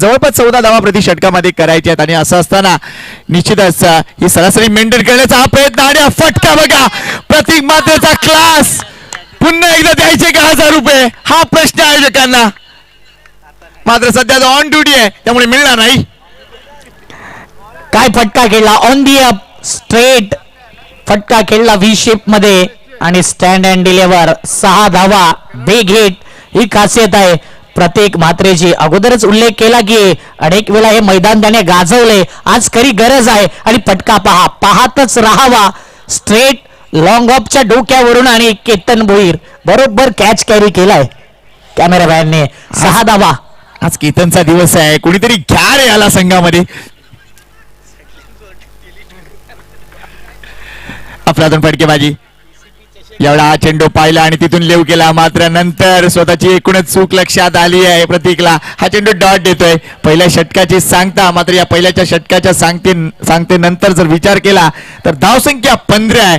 जवळपास 14 धावा प्रति षटकामध्ये करायच्या आहेत आणि असं असताना निश्चितच ही सरासरी मेंटेन करण्याचा हा प्रयत्न आणि हा फटका बघा प्रतीक मात्रेचा क्लास पुन्हा एकदा द्यायचे का 1000 रुपये हा प्रश्न आयोजकांना मात्र सध्या ऑन ड्युटी आहे त्यामुळे मिळणार नाही. काय फटका खेळला ऑन दी अप स्ट्रेट फटका खेळला व्ही शेप मध्ये आणि स्टँड अँड डिलिव्हर 6 धावा बिग हिट ही खासियत आहे प्रत्येक मात्रेची. अगोदरच उल्लेख केला की अनेक वेळा हे मैदान त्याने गाजवले आज खरी गरज आहे आणि फटका पहा पाहतच राहावा स्ट्रेट लॉंग ऑफच्या डोक्यावरून आणि केतन भोईर बरोबर कॅच कॅरी केलाय कॅमेरामॅनने. 6 धावा. आज केतनचा दिवस आहे कुणीतरी घ्या रे याला संघामध्ये. अफलातून फटकेबाजी एवढा हा चेंडू पाहिला आणि तिथून लेव केला मात्र नंतर स्वतःची एकूणच चूक लक्षात आली आहे प्रतीकला. हा चेंडू डॉट देतोय पहिल्या षटकाची सांगता मात्र या पहिल्याच्या षटकाच्या सांगते नंतर जर विचार केला तर धावसंख्या 15 आहे.